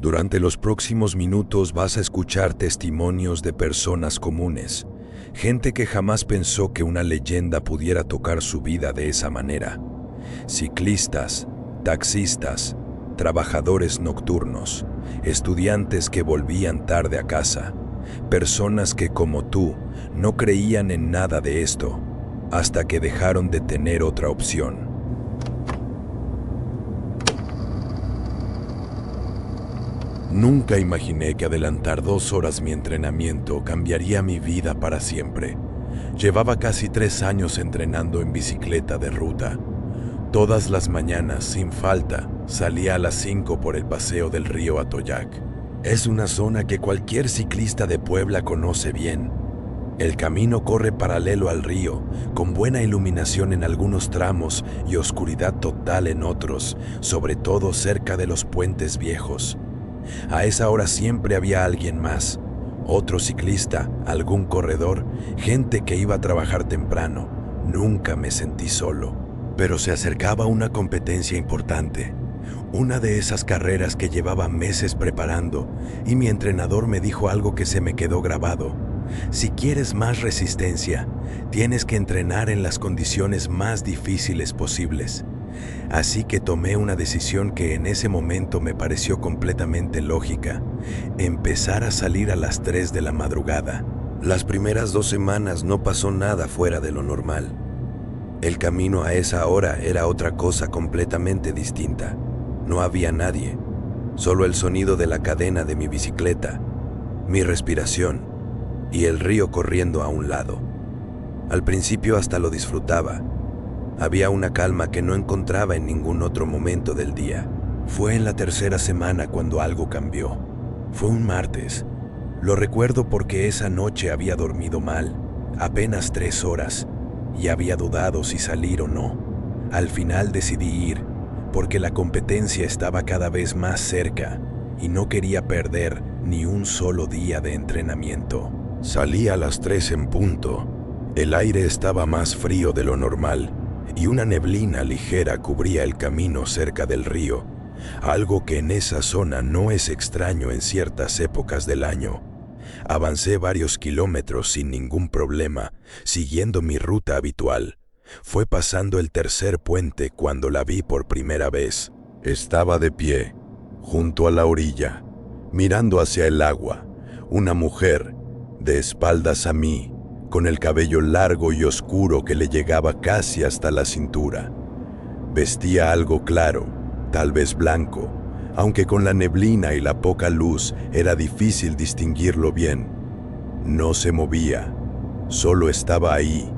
Durante los próximos minutos vas a escuchar testimonios de personas comunes, gente que jamás pensó que una leyenda pudiera tocar su vida de esa manera. Ciclistas, taxistas, trabajadores nocturnos, estudiantes que volvían tarde a casa, personas que como tú no creían en nada de esto hasta que dejaron de tener otra opción. Nunca imaginé que adelantar 2 horas mi entrenamiento cambiaría mi vida para siempre. Llevaba casi 3 años entrenando en bicicleta de ruta. Todas las mañanas, sin falta, salía a las 5 por el paseo del río Atoyac. Es una zona que cualquier ciclista de Puebla conoce bien. El camino corre paralelo al río, con buena iluminación en algunos tramos y oscuridad total en otros, sobre todo cerca de los puentes viejos. A esa hora siempre había alguien más, otro ciclista, algún corredor, gente que iba a trabajar temprano. Nunca me sentí solo. Pero se acercaba una competencia importante, una de esas carreras que llevaba meses preparando, y mi entrenador me dijo algo que se me quedó grabado. Si quieres más resistencia, tienes que entrenar en las condiciones más difíciles posibles. Así que tomé una decisión que en ese momento me pareció completamente lógica: empezar a salir a las 3 de la madrugada. Las primeras 2 semanas no pasó nada fuera de lo normal. El camino a esa hora era otra cosa completamente distinta. No había nadie, solo el sonido de la cadena de mi bicicleta, mi respiración y el río corriendo a un lado. Al principio hasta lo disfrutaba. Había una calma que no encontraba en ningún otro momento del día. Fue en la 3ª semana cuando algo cambió. Fue un martes. Lo recuerdo porque esa noche había dormido mal, apenas 3 horas, y había dudado si salir o no. Al final decidí ir, porque la competencia estaba cada vez más cerca y no quería perder ni un solo día de entrenamiento. Salí a las 3 en punto. El aire estaba más frío de lo normal y una neblina ligera cubría el camino cerca del río, algo que en esa zona no es extraño en ciertas épocas del año. Avancé varios kilómetros sin ningún problema, siguiendo mi ruta habitual. Fue pasando el 3er puente cuando la vi por primera vez. Estaba de pie, junto a la orilla, mirando hacia el agua, una mujer, de espaldas a mí, con el cabello largo y oscuro que le llegaba casi hasta la cintura. Vestía algo claro, tal vez blanco, aunque con la neblina y la poca luz era difícil distinguirlo bien. No se movía, solo estaba ahí,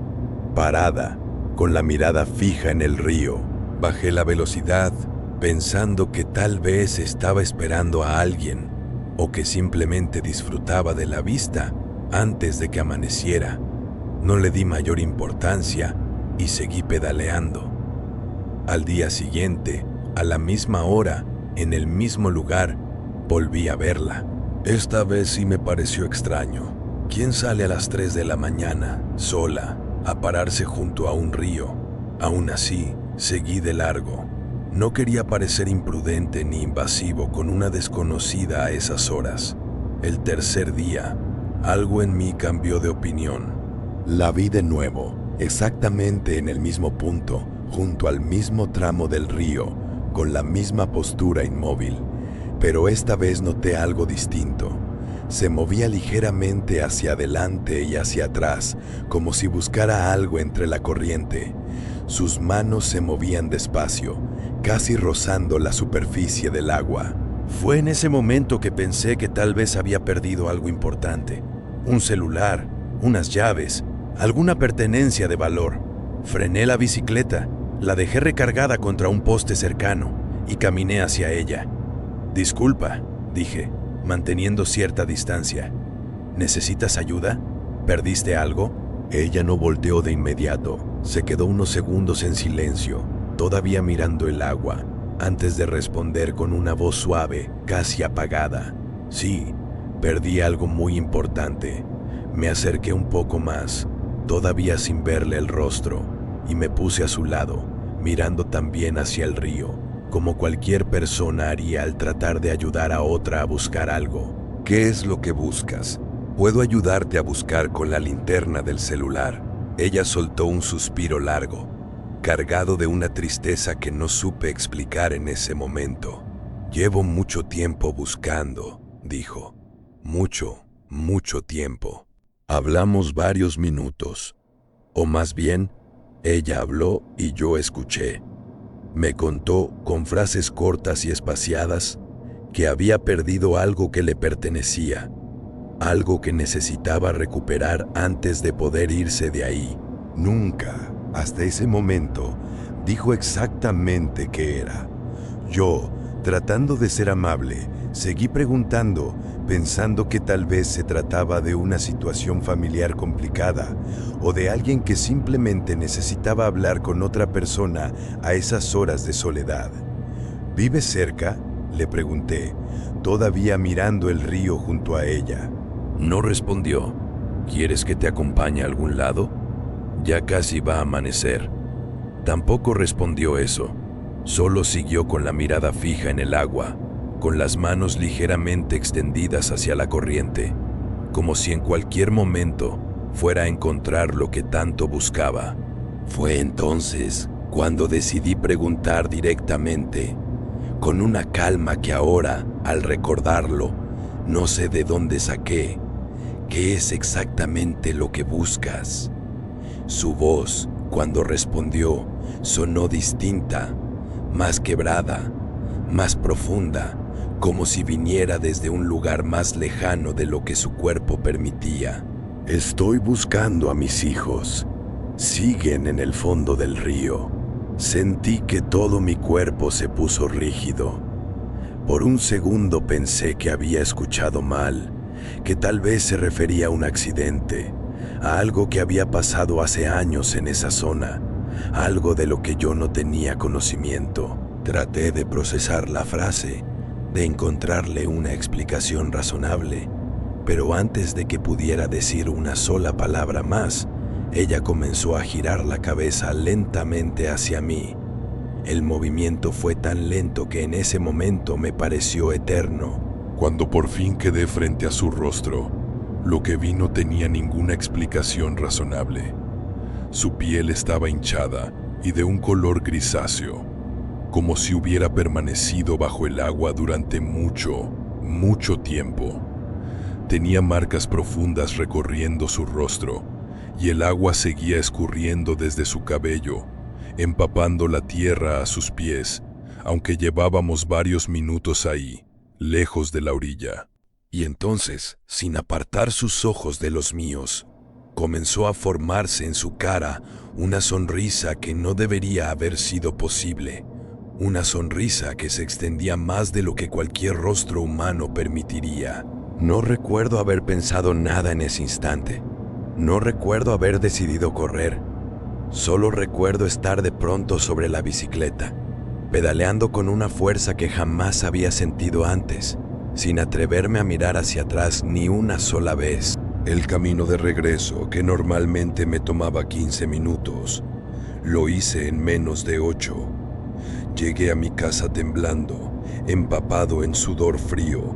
parada, con la mirada fija en el río. Bajé la velocidad, pensando que tal vez estaba esperando a alguien, o que simplemente disfrutaba de la vista antes de que amaneciera. No le di mayor importancia y seguí pedaleando. Al día siguiente, a la misma hora, en el mismo lugar, volví a verla. Esta vez sí me pareció extraño. ¿Quién sale a las 3 de la mañana, sola, a pararse junto a un río? Aún así, seguí de largo. No quería parecer imprudente ni invasivo con una desconocida a esas horas. El 3er día, algo en mí cambió de opinión. La vi de nuevo, exactamente en el mismo punto, junto al mismo tramo del río, con la misma postura inmóvil. Pero esta vez noté algo distinto. Se movía ligeramente hacia adelante y hacia atrás, como si buscara algo entre la corriente. Sus manos se movían despacio, casi rozando la superficie del agua. Fue en ese momento que pensé que tal vez había perdido algo importante. Un celular, unas llaves, alguna pertenencia de valor. Frené la bicicleta, la dejé recargada contra un poste cercano y caminé hacia ella. «Disculpa», dije, manteniendo cierta distancia. «¿Necesitas ayuda? ¿Perdiste algo?» Ella no volteó de inmediato. Se quedó unos segundos en silencio, todavía mirando el agua, antes de responder con una voz suave, casi apagada. «Sí, perdí algo muy importante». Me acerqué un poco más, todavía sin verle el rostro, y me puse a su lado, mirando también hacia el río. como cualquier persona haría al tratar de ayudar a otra a buscar algo. ¿Qué es lo que buscas? Puedo ayudarte a buscar con la linterna del celular. Ella soltó un suspiro largo, cargado de una tristeza que no supe explicar en ese momento. Llevo mucho tiempo buscando, dijo. Mucho tiempo. Hablamos varios minutos, o más bien, ella habló y yo escuché. Me contó, con frases cortas y espaciadas, que había perdido algo que le pertenecía, algo que necesitaba recuperar antes de poder irse de ahí. Nunca, hasta ese momento, dijo exactamente qué era. Yo, tratando de ser amable, seguí preguntando, pensando que tal vez se trataba de una situación familiar complicada o de alguien que simplemente necesitaba hablar con otra persona a esas horas de soledad. ¿Vive cerca?, le pregunté, todavía mirando el río junto a ella. No respondió. ¿Quieres que te acompañe a algún lado? Ya casi va a amanecer. Tampoco respondió eso. Solo siguió con la mirada fija en el agua, con las manos ligeramente extendidas hacia la corriente, como si en cualquier momento fuera a encontrar lo que tanto buscaba. Fue entonces cuando decidí preguntar directamente, con una calma que ahora, al recordarlo, no sé de dónde saqué. ¿Qué es exactamente lo que buscas? Su voz, cuando respondió, sonó distinta, más quebrada, más profunda, como si viniera desde un lugar más lejano de lo que su cuerpo permitía. Estoy buscando a mis hijos. Siguen en el fondo del río. Sentí que todo mi cuerpo se puso rígido. Por un segundo pensé que había escuchado mal, que tal vez se refería a un accidente, a algo que había pasado hace años en esa zona, algo de lo que yo no tenía conocimiento. Traté de procesar la frase, de encontrarle una explicación razonable, pero antes de que pudiera decir una sola palabra más, ella comenzó a girar la cabeza lentamente hacia mí. El movimiento fue tan lento que en ese momento me pareció eterno. Cuando por fin quedé frente a su rostro, lo que vi no tenía ninguna explicación razonable. Su piel estaba hinchada y de un color grisáceo, como si hubiera permanecido bajo el agua durante mucho tiempo. Tenía marcas profundas recorriendo su rostro, y el agua seguía escurriendo desde su cabello, empapando la tierra a sus pies, aunque llevábamos varios minutos ahí, lejos de la orilla. Y entonces, sin apartar sus ojos de los míos, comenzó a formarse en su cara una sonrisa que no debería haber sido posible, una sonrisa que se extendía más de lo que cualquier rostro humano permitiría. No recuerdo haber pensado nada en ese instante. No recuerdo haber decidido correr. Solo recuerdo estar de pronto sobre la bicicleta, pedaleando con una fuerza que jamás había sentido antes, sin atreverme a mirar hacia atrás ni una sola vez. El camino de regreso, que normalmente me tomaba 15 minutos, lo hice en menos de 8. Llegué a mi casa temblando, empapado en sudor frío,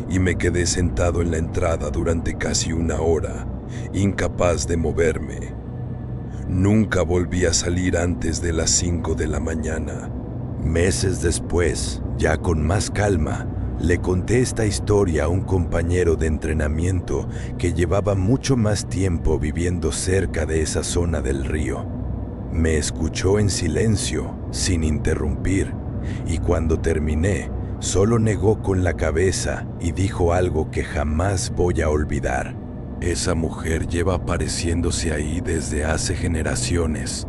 y me quedé sentado en la entrada durante casi una hora, incapaz de moverme. Nunca volví a salir antes de las 5 de la mañana. Meses después, ya con más calma, le conté esta historia a un compañero de entrenamiento que llevaba mucho más tiempo viviendo cerca de esa zona del río. Me escuchó en silencio, sin interrumpir, y cuando terminé, solo negó con la cabeza y dijo algo que jamás voy a olvidar. Esa mujer lleva apareciéndose ahí desde hace generaciones.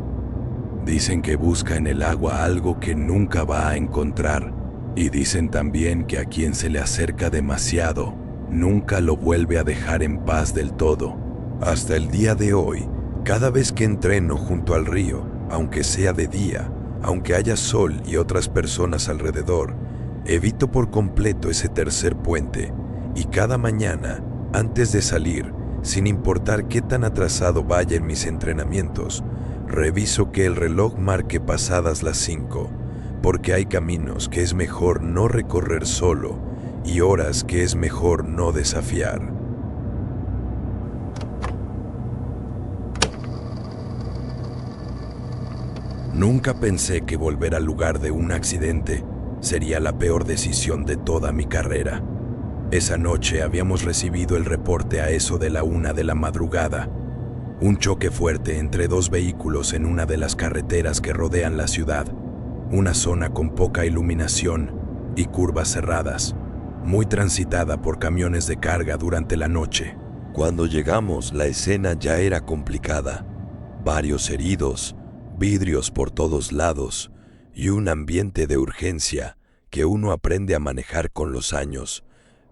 Dicen que busca en el agua algo que nunca va a encontrar. Y dicen también que a quien se le acerca demasiado, nunca lo vuelve a dejar en paz del todo. Hasta el día de hoy, cada vez que entreno junto al río, aunque sea de día, aunque haya sol y otras personas alrededor, evito por completo ese tercer puente. Y cada mañana, antes de salir, sin importar qué tan atrasado vaya en mis entrenamientos, reviso que el reloj marque pasadas las 5, porque hay caminos que es mejor no recorrer solo y horas que es mejor no desafiar. Nunca pensé que volver al lugar de un accidente sería la peor decisión de toda mi carrera. Esa noche habíamos recibido el reporte a eso de la 1 de la madrugada. Un choque fuerte entre dos vehículos en una de las carreteras que rodean la ciudad. Una zona con poca iluminación y curvas cerradas, muy transitada por camiones de carga durante la noche. Cuando llegamos, la escena ya era complicada. Varios heridos, vidrios por todos lados y un ambiente de urgencia que uno aprende a manejar con los años,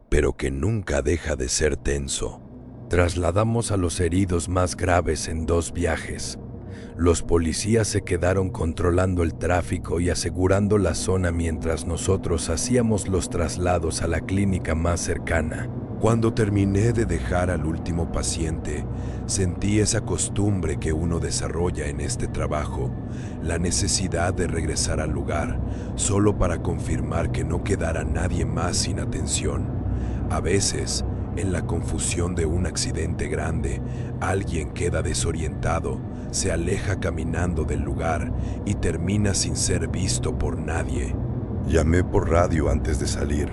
pero que nunca deja de ser tenso. Trasladamos a los heridos más graves en 2 viajes. Los policías se quedaron controlando el tráfico y asegurando la zona mientras nosotros hacíamos los traslados a la clínica más cercana. Cuando terminé de dejar al último paciente, sentí esa costumbre que uno desarrolla en este trabajo, la necesidad de regresar al lugar, solo para confirmar que no quedara nadie más sin atención. A veces, en la confusión de un accidente grande, alguien queda desorientado, se aleja caminando del lugar y termina sin ser visto por nadie. Llamé por radio antes de salir.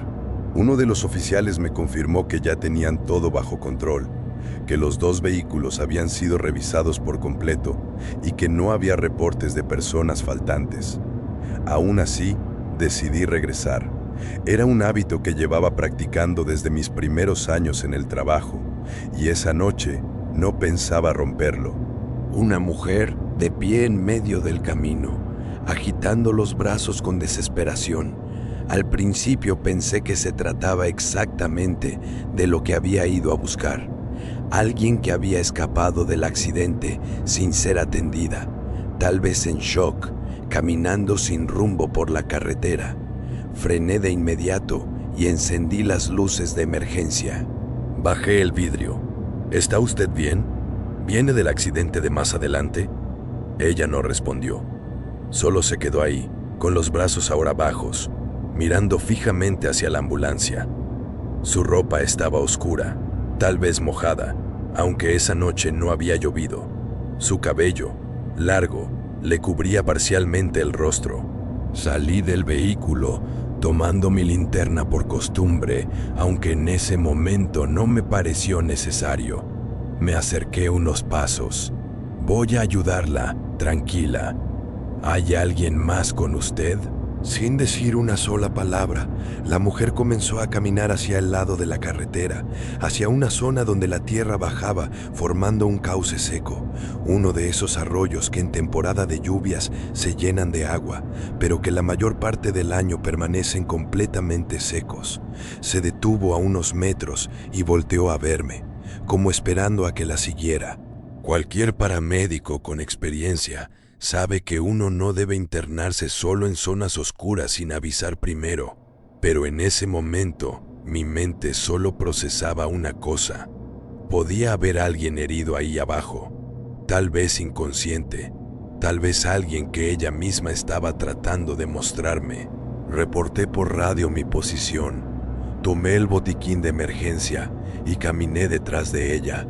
Uno de los oficiales me confirmó que ya tenían todo bajo control, que los 2 vehículos habían sido revisados por completo y que no había reportes de personas faltantes. Aún así, decidí regresar. Era un hábito que llevaba practicando desde mis primeros años en el trabajo, y esa noche no pensaba romperlo. Una mujer de pie en medio del camino, agitando los brazos con desesperación. Al principio pensé que se trataba exactamente de lo que había ido a buscar. Alguien que había escapado del accidente sin ser atendida, tal vez en shock, caminando sin rumbo por la carretera. Frené de inmediato y encendí las luces de emergencia. Bajé el vidrio. ¿Está usted bien? ¿Viene del accidente de más adelante? Ella no respondió. Solo se quedó ahí, con los brazos ahora bajos, mirando fijamente hacia la ambulancia. Su ropa estaba oscura, tal vez mojada, aunque esa noche no había llovido. Su cabello, largo, le cubría parcialmente el rostro. Salí del vehículo, tomando mi linterna por costumbre, aunque en ese momento no me pareció necesario. Me acerqué unos pasos. Voy a ayudarla, tranquila. ¿Hay alguien más con usted? Sin decir una sola palabra, la mujer comenzó a caminar hacia el lado de la carretera, hacia una zona donde la tierra bajaba formando un cauce seco, uno de esos arroyos que en temporada de lluvias se llenan de agua, pero que la mayor parte del año permanecen completamente secos. Se detuvo a unos metros y volteó a verme, como esperando a que la siguiera. Cualquier paramédico con experiencia sabe que uno no debe internarse solo en zonas oscuras sin avisar primero, pero en ese momento mi mente solo procesaba una cosa. Podía haber alguien herido ahí abajo, tal vez inconsciente, tal vez alguien que ella misma estaba tratando de mostrarme. Reporté por radio mi posición, tomé el botiquín de emergencia y caminé detrás de ella,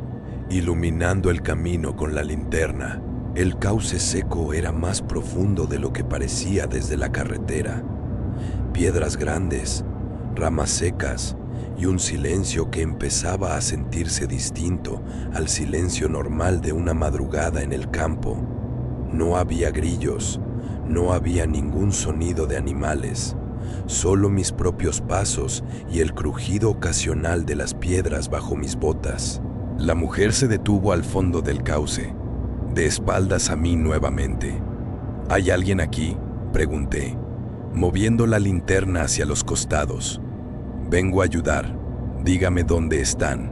iluminando el camino con la linterna. El cauce seco era más profundo de lo que parecía desde la carretera. Piedras grandes, ramas secas y un silencio que empezaba a sentirse distinto al silencio normal de una madrugada en el campo. No había grillos, no había ningún sonido de animales, solo mis propios pasos y el crujido ocasional de las piedras bajo mis botas. La mujer se detuvo al fondo del cauce, de espaldas a mí nuevamente. ¿Hay alguien aquí?, pregunté, moviendo la linterna hacia los costados. Vengo a ayudar. Dígame dónde están.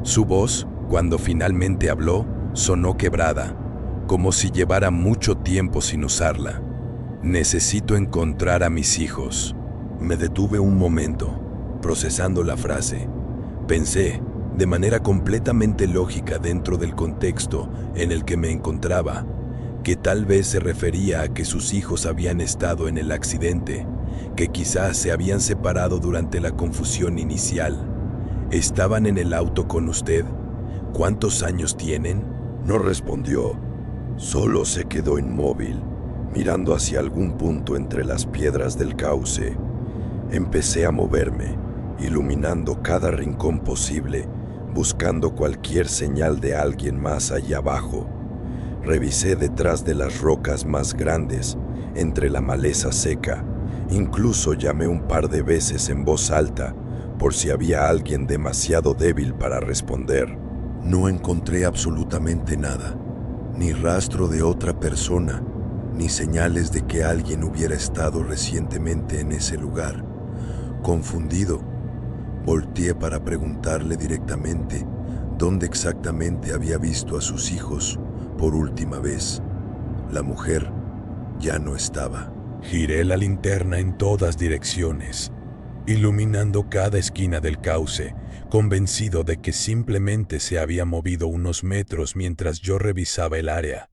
Su voz, cuando finalmente habló, sonó quebrada, como si llevara mucho tiempo sin usarla. Necesito encontrar a mis hijos. Me detuve un momento, procesando la frase. Pensé, de manera completamente lógica dentro del contexto en el que me encontraba, que tal vez se refería a que sus hijos habían estado en el accidente, que quizás se habían separado durante la confusión inicial. ¿Estaban en el auto con usted? ¿Cuántos años tienen? No respondió, solo se quedó inmóvil, mirando hacia algún punto entre las piedras del cauce. Empecé a moverme, iluminando cada rincón posible, buscando cualquier señal de alguien más allá abajo. Revisé detrás de las rocas más grandes, entre la maleza seca. Incluso llamé un par de veces en voz alta, por si había alguien demasiado débil para responder. No encontré absolutamente nada, ni rastro de otra persona, ni señales de que alguien hubiera estado recientemente en ese lugar. Confundido, volteé para preguntarle directamente dónde exactamente había visto a sus hijos por última vez. La mujer ya no estaba. Giré la linterna en todas direcciones, iluminando cada esquina del cauce, convencido de que simplemente se había movido unos metros mientras yo revisaba el área.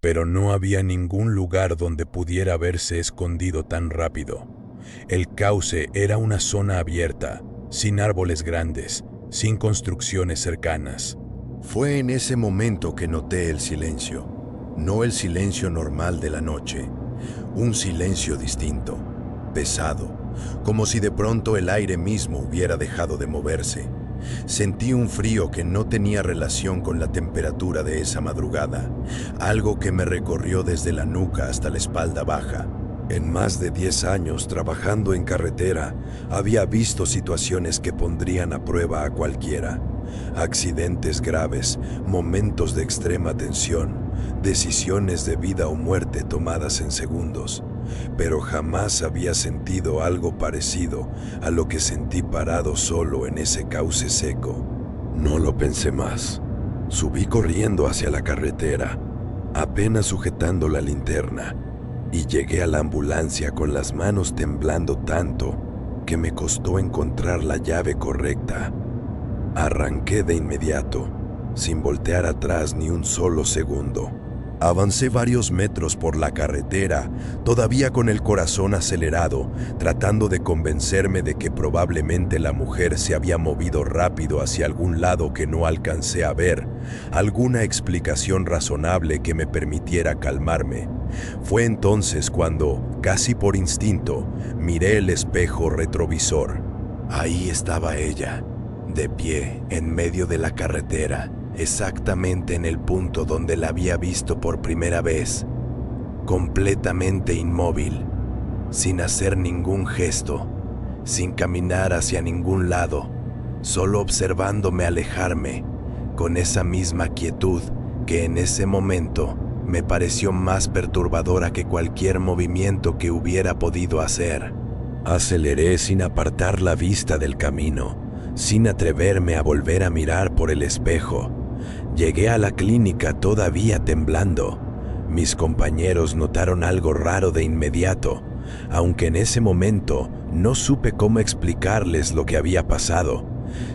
Pero no había ningún lugar donde pudiera haberse escondido tan rápido. El cauce era una zona abierta, sin árboles grandes, sin construcciones cercanas. Fue en ese momento que noté el silencio, no el silencio normal de la noche, un silencio distinto, pesado, como si de pronto el aire mismo hubiera dejado de moverse. Sentí un frío que no tenía relación con la temperatura de esa madrugada, algo que me recorrió desde la nuca hasta la espalda baja. En más de 10 años trabajando en carretera, había visto situaciones que pondrían a prueba a cualquiera. Accidentes graves, momentos de extrema tensión, decisiones de vida o muerte tomadas en segundos. Pero jamás había sentido algo parecido a lo que sentí parado solo en ese cauce seco. No lo pensé más. Subí corriendo hacia la carretera, apenas sujetando la linterna, y llegué a la ambulancia con las manos temblando tanto que me costó encontrar la llave correcta. Arranqué de inmediato, sin voltear atrás ni un solo segundo. Avancé varios metros por la carretera, todavía con el corazón acelerado, tratando de convencerme de que probablemente la mujer se había movido rápido hacia algún lado que no alcancé a ver, alguna explicación razonable que me permitiera calmarme. Fue entonces cuando, casi por instinto, miré el espejo retrovisor. Ahí estaba ella, de pie, en medio de la carretera, exactamente en el punto donde la había visto por primera vez, completamente inmóvil, sin hacer ningún gesto, sin caminar hacia ningún lado, solo observándome alejarme, con esa misma quietud que en ese momento me pareció más perturbadora que cualquier movimiento que hubiera podido hacer. Aceleré sin apartar la vista del camino, sin atreverme a volver a mirar por el espejo. Llegué a la clínica todavía temblando. Mis compañeros notaron algo raro de inmediato, aunque en ese momento no supe cómo explicarles lo que había pasado.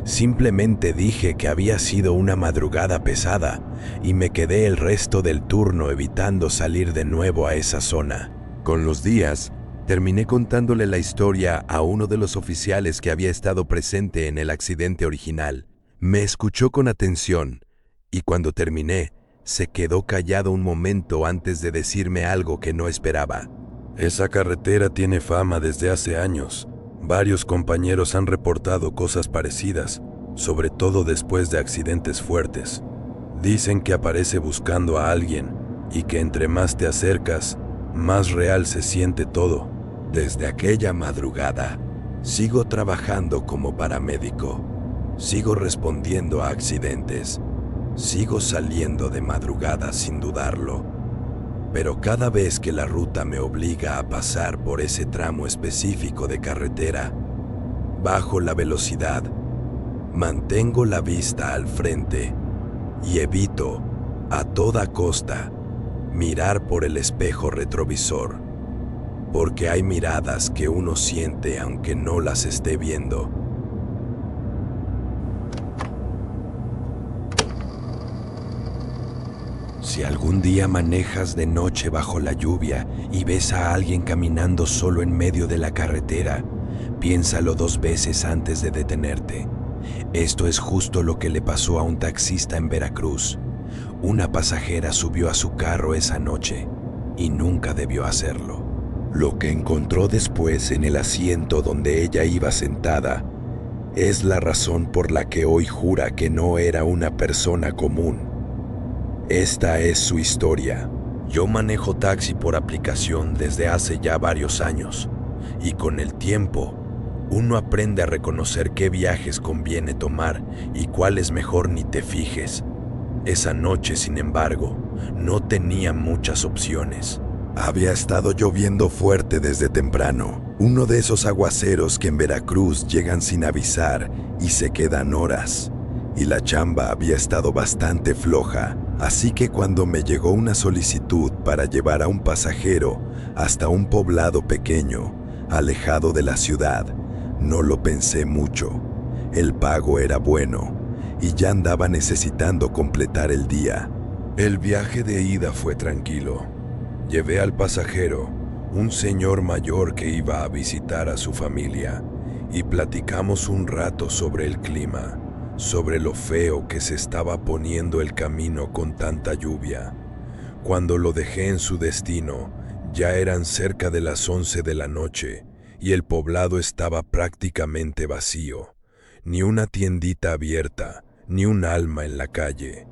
Simplemente dije que había sido una madrugada pesada y me quedé el resto del turno evitando salir de nuevo a esa zona. Con los días, terminé contándole la historia a uno de los oficiales que había estado presente en el accidente original. Me escuchó con atención y cuando terminé, se quedó callado un momento antes de decirme algo que no esperaba. Esa carretera tiene fama desde hace años. Varios compañeros han reportado cosas parecidas, sobre todo después de accidentes fuertes. Dicen que aparece buscando a alguien y que entre más te acercas, más real se siente todo. Desde aquella madrugada, sigo trabajando como paramédico. Sigo respondiendo a accidentes. Sigo saliendo de madrugada sin dudarlo. Pero cada vez que la ruta me obliga a pasar por ese tramo específico de carretera, bajo la velocidad, mantengo la vista al frente y evito, a toda costa, mirar por el espejo retrovisor, porque hay miradas que uno siente aunque no las esté viendo. Si algún día manejas de noche bajo la lluvia y ves a alguien caminando solo en medio de la carretera, piénsalo 2 veces antes de detenerte. Esto es justo lo que le pasó a un taxista en Veracruz. Una pasajera subió a su carro esa noche y nunca debió hacerlo. Lo que encontró después en el asiento donde ella iba sentada es la razón por la que hoy jura que no era una persona común. Esta es su historia. Yo manejo taxi por aplicación desde hace ya varios años, y con el tiempo, uno aprende a reconocer qué viajes conviene tomar y cuáles mejor ni te fijes. Esa noche, sin embargo, no tenía muchas opciones. Había estado lloviendo fuerte desde temprano, uno de esos aguaceros que en Veracruz llegan sin avisar y se quedan horas. Y la chamba había estado bastante floja, así que cuando me llegó una solicitud para llevar a un pasajero hasta un poblado pequeño, alejado de la ciudad, no lo pensé mucho. El pago era bueno y ya andaba necesitando completar el día. El viaje de ida fue tranquilo. Llevé al pasajero, un señor mayor que iba a visitar a su familia, y platicamos un rato sobre el clima, sobre lo feo que se estaba poniendo el camino con tanta lluvia. Cuando lo dejé en su destino, ya eran cerca de las 11 de la noche y el poblado estaba prácticamente vacío. Ni una tiendita abierta, ni un alma en la calle.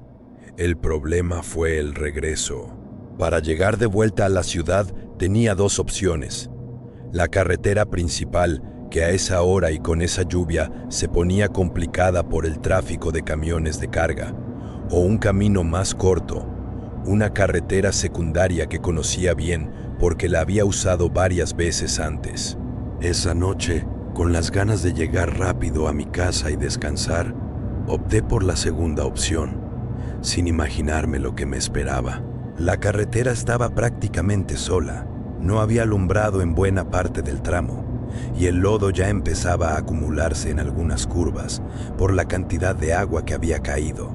El problema fue el regreso. Para llegar de vuelta a la ciudad tenía 2 opciones. La carretera principal, que a esa hora y con esa lluvia se ponía complicada por el tráfico de camiones de carga, o un camino más corto, una carretera secundaria que conocía bien porque la había usado varias veces antes. Esa noche, con las ganas de llegar rápido a mi casa y descansar, opté por la segunda opción, sin imaginarme lo que me esperaba. La carretera estaba prácticamente sola, no había alumbrado en buena parte del tramo, y el lodo ya empezaba a acumularse en algunas curvas por la cantidad de agua que había caído.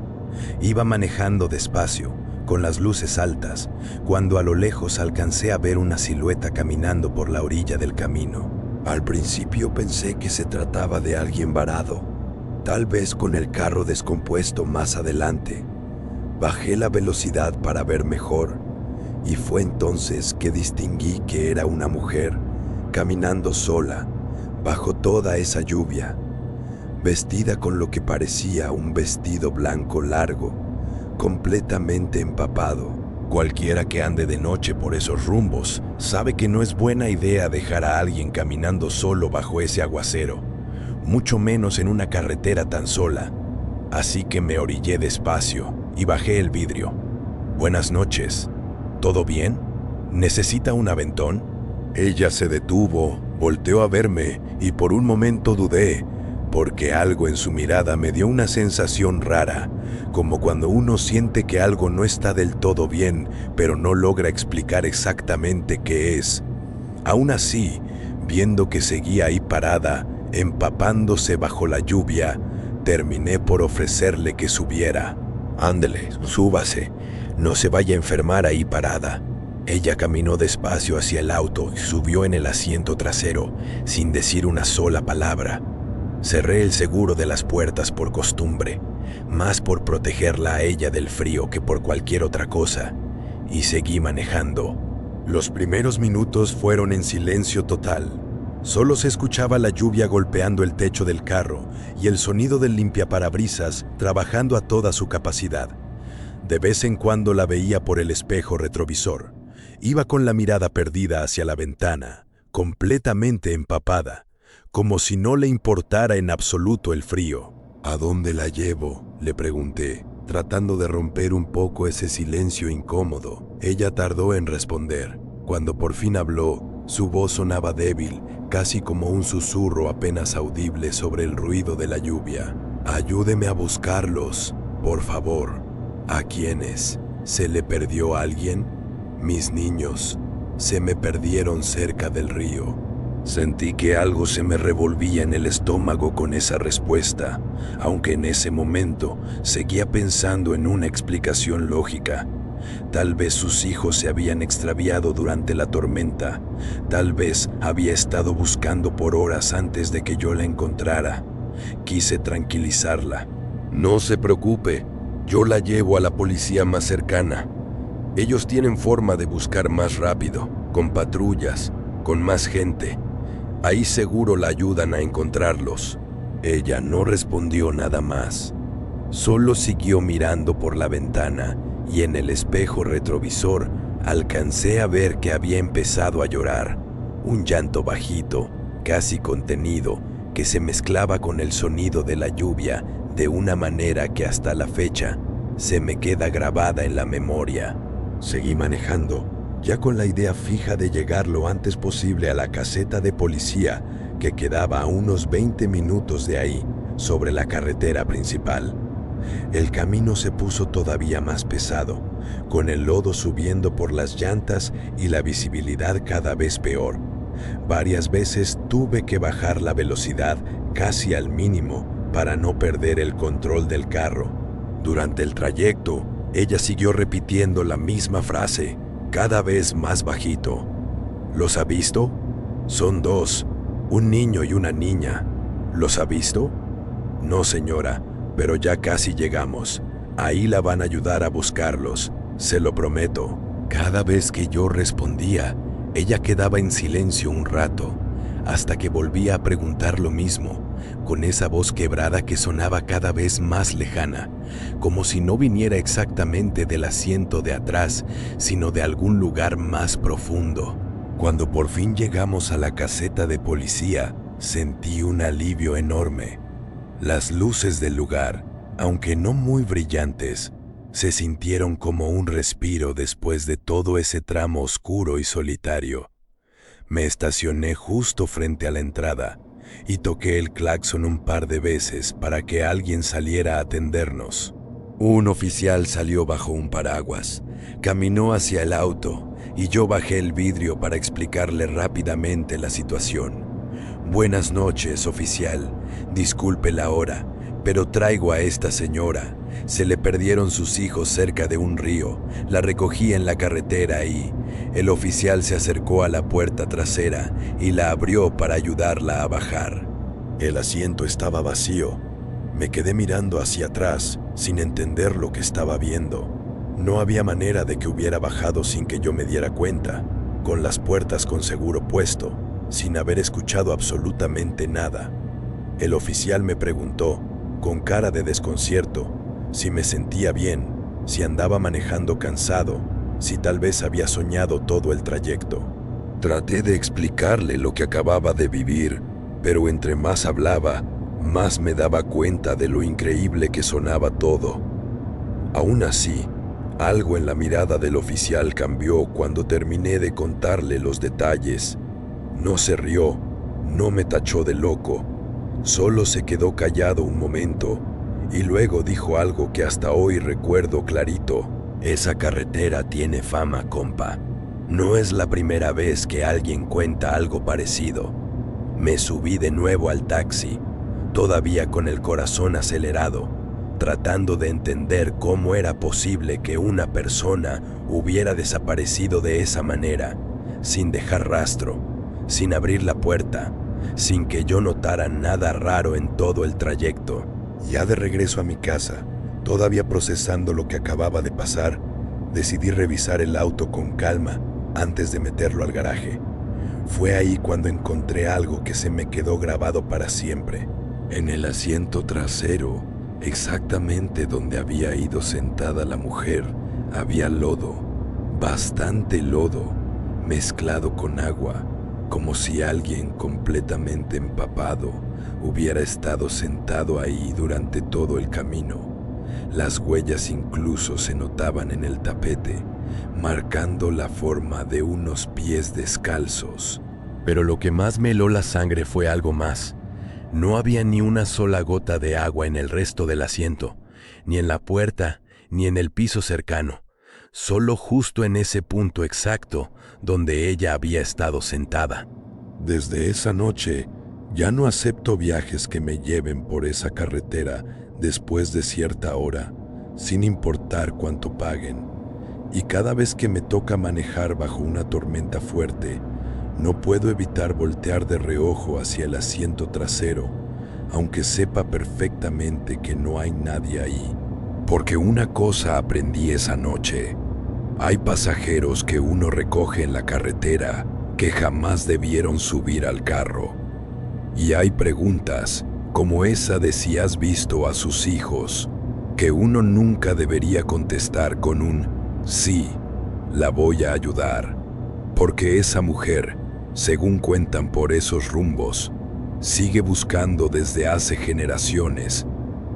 Iba manejando despacio, con las luces altas, cuando a lo lejos alcancé a ver una silueta caminando por la orilla del camino. Al principio pensé que se trataba de alguien varado, tal vez con el carro descompuesto más adelante. Bajé la velocidad para ver mejor, y fue entonces que distinguí que era una mujer caminando sola, bajo toda esa lluvia, vestida con lo que parecía un vestido blanco largo, completamente empapado. Cualquiera que ande de noche por esos rumbos sabe que no es buena idea dejar a alguien caminando solo bajo ese aguacero, mucho menos en una carretera tan sola. Así que me orillé despacio y bajé el vidrio. «Buenas noches. ¿Todo bien? ¿Necesita un aventón?» Ella se detuvo, volteó a verme y por un momento dudé, porque algo en su mirada me dio una sensación rara, como cuando uno siente que algo no está del todo bien, pero no logra explicar exactamente qué es. Aún así, viendo que seguía ahí parada, empapándose bajo la lluvia, terminé por ofrecerle que subiera. «Ándele, súbase, no se vaya a enfermar ahí parada». Ella caminó despacio hacia el auto y subió en el asiento trasero, sin decir una sola palabra. Cerré el seguro de las puertas por costumbre, más por protegerla a ella del frío que por cualquier otra cosa, y seguí manejando. Los primeros minutos fueron en silencio total. Solo se escuchaba la lluvia golpeando el techo del carro y el sonido del limpiaparabrisas trabajando a toda su capacidad. De vez en cuando la veía por el espejo retrovisor. Iba con la mirada perdida hacia la ventana, completamente empapada, como si no le importara en absoluto el frío. «¿A dónde la llevo?», le pregunté, tratando de romper un poco ese silencio incómodo. Ella tardó en responder. Cuando por fin habló, su voz sonaba débil, casi como un susurro apenas audible sobre el ruido de la lluvia. «Ayúdeme a buscarlos, por favor». «¿A quiénes? ¿Se le perdió a alguien?» «Mis niños. Se me perdieron cerca del río». Sentí que algo se me revolvía en el estómago con esa respuesta, aunque en ese momento seguía pensando en una explicación lógica. Tal vez sus hijos se habían extraviado durante la tormenta. Tal vez había estado buscando por horas antes de que yo la encontrara. Quise tranquilizarla. No se preocupe, yo la llevo a la policía más cercana. Ellos tienen forma de buscar más rápido, con patrullas, con más gente. Ahí seguro la ayudan a encontrarlos. Ella no respondió nada más. Solo siguió mirando por la ventana y en el espejo retrovisor alcancé a ver que había empezado a llorar. Un llanto bajito, casi contenido, que se mezclaba con el sonido de la lluvia de una manera que hasta la fecha se me queda grabada en la memoria. Seguí manejando, ya con la idea fija de llegar lo antes posible a la caseta de policía que quedaba a unos 20 minutos de ahí, sobre la carretera principal. El camino se puso todavía más pesado, con el lodo subiendo por las llantas y la visibilidad cada vez peor. Varias veces tuve que bajar la velocidad casi al mínimo para no perder el control del carro. Durante el trayecto, ella siguió repitiendo la misma frase, cada vez más bajito. ¿Los ha visto? Son dos, un niño y una niña. ¿Los ha visto? No, señora, pero ya casi llegamos. Ahí la van a ayudar a buscarlos, se lo prometo. Cada vez que yo respondía, ella quedaba en silencio un rato, hasta que volvía a preguntar lo mismo, con esa voz quebrada que sonaba cada vez más lejana, como si no viniera exactamente del asiento de atrás, sino de algún lugar más profundo. Cuando por fin llegamos a la caseta de policía, sentí un alivio enorme. Las luces del lugar, aunque no muy brillantes, se sintieron como un respiro después de todo ese tramo oscuro y solitario. Me estacioné justo frente a la entrada y toqué el claxon un par de veces para que alguien saliera a atendernos. Un oficial salió bajo un paraguas, caminó hacia el auto y yo bajé el vidrio para explicarle rápidamente la situación. Buenas noches, oficial. Disculpe la hora, pero traigo a esta señora. Se le perdieron sus hijos cerca de un río. La recogí en la carretera y... El oficial se acercó a la puerta trasera y la abrió para ayudarla a bajar. El asiento estaba vacío. Me quedé mirando hacia atrás, sin entender lo que estaba viendo. No había manera de que hubiera bajado sin que yo me diera cuenta, con las puertas con seguro puesto, sin haber escuchado absolutamente nada. El oficial me preguntó, con cara de desconcierto, si me sentía bien, si andaba manejando cansado, si tal vez había soñado todo el trayecto. Traté de explicarle lo que acababa de vivir, pero entre más hablaba, más me daba cuenta de lo increíble que sonaba todo. Aún así, algo en la mirada del oficial cambió cuando terminé de contarle los detalles. No se rió, no me tachó de loco, solo se quedó callado un momento y luego dijo algo que hasta hoy recuerdo clarito. Esa carretera tiene fama, compa. No es la primera vez que alguien cuenta algo parecido. Me subí de nuevo al taxi, todavía con el corazón acelerado, tratando de entender cómo era posible que una persona hubiera desaparecido de esa manera, sin dejar rastro, sin abrir la puerta, sin que yo notara nada raro en todo el trayecto. Ya de regreso a mi casa, todavía procesando lo que acababa de pasar, decidí revisar el auto con calma antes de meterlo al garaje. Fue ahí cuando encontré algo que se me quedó grabado para siempre. En el asiento trasero, exactamente donde había ido sentada la mujer, había lodo, bastante lodo, mezclado con agua, como si alguien completamente empapado hubiera estado sentado ahí durante todo el camino. Las huellas incluso se notaban en el tapete, marcando la forma de unos pies descalzos. Pero lo que más me heló la sangre fue algo más. No había ni una sola gota de agua en el resto del asiento, ni en la puerta, ni en el piso cercano, solo justo en ese punto exacto donde ella había estado sentada. Desde esa noche, ya no acepto viajes que me lleven por esa carretera después de cierta hora, sin importar cuánto paguen. y cada vez que me toca manejar bajo una tormenta fuerte, no puedo evitar voltear de reojo hacia el asiento trasero, aunque sepa perfectamente que no hay nadie ahí. Porque una cosa aprendí esa noche: hay pasajeros que uno recoge en la carretera que jamás debieron subir al carro. Y hay preguntas, como esa de si has visto a sus hijos, que uno nunca debería contestar con un sí, la voy a ayudar. Porque esa mujer, según cuentan por esos rumbos, sigue buscando desde hace generaciones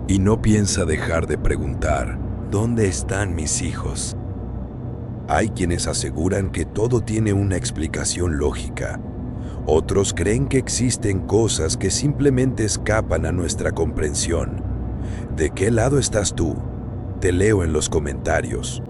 y no piensa dejar de preguntar: ¿dónde están mis hijos? Hay quienes aseguran que todo tiene una explicación lógica. Otros creen que existen cosas que simplemente escapan a nuestra comprensión. ¿De qué lado estás tú? Te leo en los comentarios.